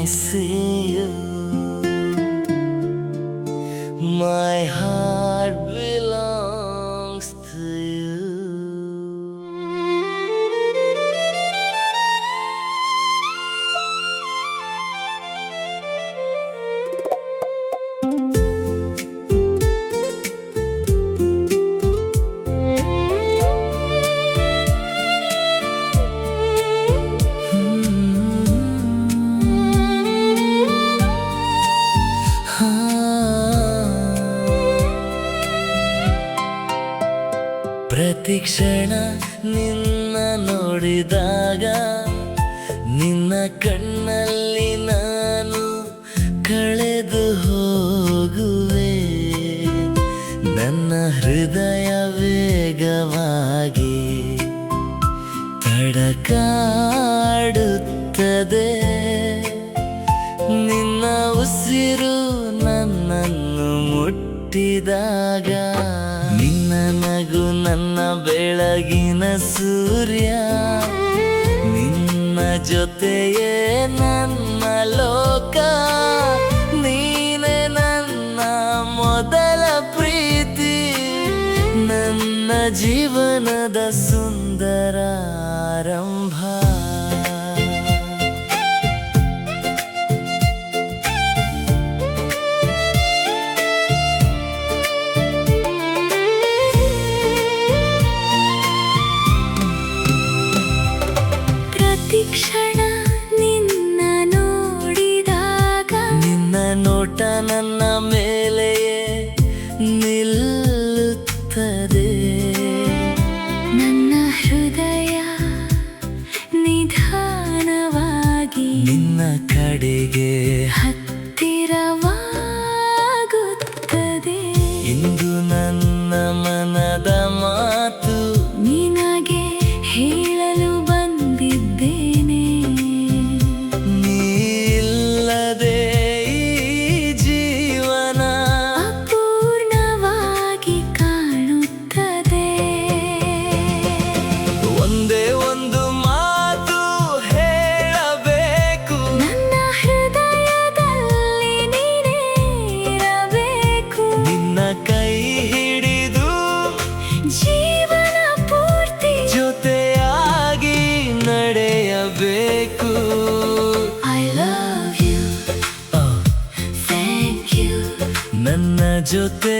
see you. My heart belongs to you. ಪ್ರತಿ ಕ್ಷಣ ನಿನ್ನ ನೋಡಿದಾಗ ನಿನ್ನ ಕಣ್ಣಲ್ಲಿ ನಾನು ಕಳೆದು ಹೋಗುವೆ. ನನ್ನ ಹೃದಯ ವೇಗವಾಗಿ ತಡಕಾಡುತ್ತದೆ. ನಿನ್ನ ಉಸಿರು ನನ್ನನ್ನು ಮುಟ್ಟಿದಾಗ ನಿನ್ನ ನಗು ನನ್ನ ಬೆಳಗಿನ ಸೂರ್ಯ. ನಿನ್ನ ಜೊತೆಯೇ ನನ್ನ ಲೋಕ. ನೀನೇ ನನ್ನ ಮೊದಲ ಪ್ರೀತಿ, ನನ್ನ ಜೀವನದ ಸುಂದರ ಆರಂಭ. ಕ್ಷಣ ನಿನ್ನ ನೋಡಿದಾಗ ನಿನ್ನ ನೋಟ ನನ್ನ ಮೇಲೆಯೇ ನಿಲ್ಲುತ್ತದೆ. ನನ್ನ ಹೃದಯ ನಿಧಾನವಾಗಿ ನಿನ್ನ ಕಡೆಗೆ ಹತ್ತಿರವಾಗುತ್ತದೆ. ಇಂದು ನನ್ನ ಮನದ ಮಾತು ನಿನಗೆ ಹೇಳಲು ಬಂದಿದ್ದೇನೆ. ನೀ ಇಲ್ಲದೆ ಈ ಜೀವನ ಅಪೂರ್ಣವಾಗಿ ಕಾಣುತ್ತದೆ. ಒಂದೇ ಒಂದು ಮಾತು ಹೇಳಬೇಕು, ನನ್ನ ಹೃದಯದಲ್ಲಿ ನೀನೇ ಇರಬೇಕು. ನಿನ್ನ ಕೈ ಹಿಡಿದು ಜೀವನ ಪೂರ್ತಿ ಜೊತೆಯಾಗಿ ನಡೆಯಬೇಕು. I love you, thank you. ನನ್ನ ಜೊತೆ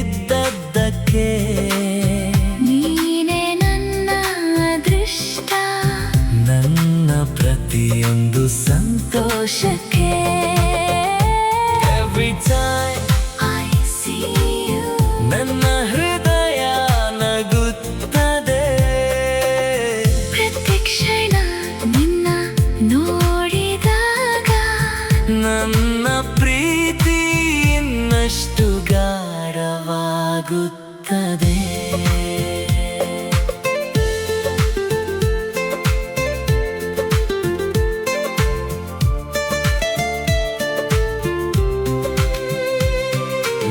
ಇದ್ದದ್ದಕ್ಕೆ ನೀನೇ ನನ್ನ ಅದೃಷ್ಟ, ನನ್ನ ಪ್ರತಿಯೊಂದು ಸಂತೋಷಕ್ಕೆ. Every time I see you, ನನ್ನ ಹೃದಯ ನಗುತ್ತದೆ. ಪ್ರತಿ ಕ್ಷಣ ನಿನ್ನ ನೋಡಿದಾಗ ನನ್ನ ಪ್ರೀತಿ ಇನ್ನಷ್ಟು ಗಾಢವಾಗುತ್ತದೆ.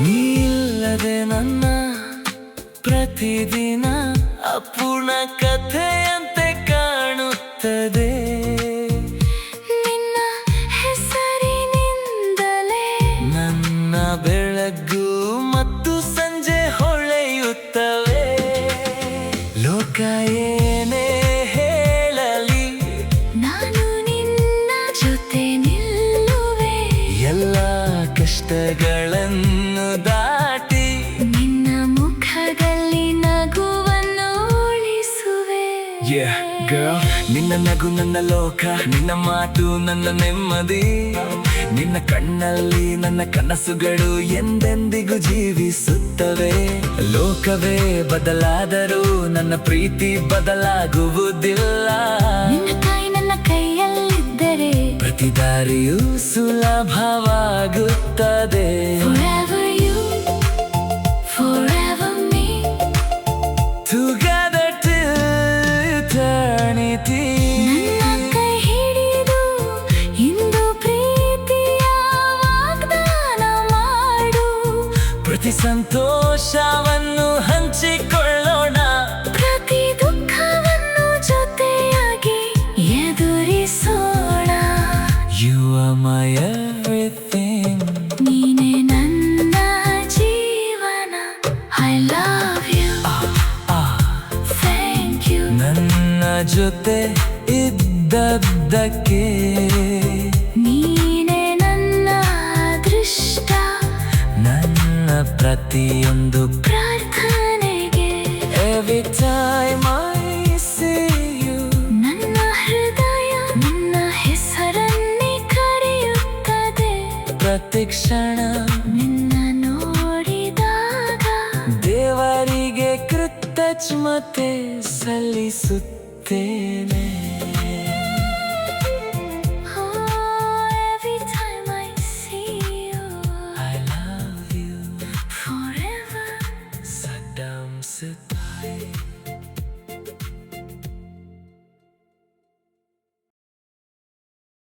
ನೀ ಇಲ್ಲದೆ ನನ್ನ ಪ್ರತಿದಿನ ಅಪೂರ್ಣ ಕಥೆಯಂತೆ ಕಾಣುತ್ತದೆ. ನಿನ್ನ ಹೆಸರಿನಿಂದಲೇ ನನ್ನ ಬೆಳಗ್ಗು ಮತ್ತು ಸಂಜೆ ಹೊಳೆಯುತ್ತವೆ. ಲೋಕ ಏನೇ ಹೇಳಲಿ ನಾನು ನಿನ್ನ ಜೊತೆ ನಿಲ್ಲುವೆ. ಎಲ್ಲ ಕಷ್ಟಗಳನ್ನು ದಾಟಿ ನಿನ್ನ ಮುಖದಲ್ಲಿ ನಗುವನ್ನು ಉಳಿಸುವೆ. Yeah, girl, ನಿನ್ನ ನಗು ನನ್ನ ಲೋಕ, ನಿನ್ನ ಮಾತು ನನ್ನ ನೆಮ್ಮದಿ. ನಿನ್ನ ಕಣ್ಣಲ್ಲಿ ನನ್ನ ಕನಸುಗಳು ಎಂದೆಂದಿಗೂ ಜೀವಿಸುತ್ತವೆ. ಲೋಕವೇ ಬದಲಾದರೂ ನನ್ನ ಪ್ರೀತಿ ಬದಲಾಗುವುದಿಲ್ಲ. ನಿನ್ನ ಕೈ ನನ್ನ ಕೈಯಲ್ಲಿದ್ದರೆ ಪ್ರತಿ ದಾರಿಯೂ ಸುಲಭವಾಗುತ್ತದೆ. forever you, forever me. Together till eternity. ನನ್ನ ಕೈ ಹಿಡಿದು ಇಂದು ಪ್ರೀತಿಯ ವಾಗ್ದಾನ ಮಾಡು. ಪ್ರತಿ ಸಂತೋಷವನ್ನು ಹಂಚಿಕೊಳ್ಳೋಣ. ಪ್ರತಿ ದುಃಖವನ್ನು ಜೊತೆಯಾಗಿ ಎದುರಿಸೋಣ. You are my ನನ್ನ ಜೊತೆ ಇದ್ದದ್ದಕ್ಕೆ. ನೀನೇ ನನ್ನ ಅದೃಷ್ಟ, ನನ್ನ ಪ್ರತಿಯೊಂದು ಪ್ರಾರ್ಥನೆಗೆ. Every time I see you, ನನ್ನ ಹೃದಯ ನಿನ್ನ ಹೆಸರನ್ನೇ ಕರೆಯುತ್ತದೆ. ಪ್ರತಿ ಕ್ಷಣ ನಿನ್ನ ನೋಡಿದಾಗ ದೇವರಿಗೆ ಕೃತಜ್ಞತೆ ಸಲ್ಲಿಸುತ್ತೇನೆ.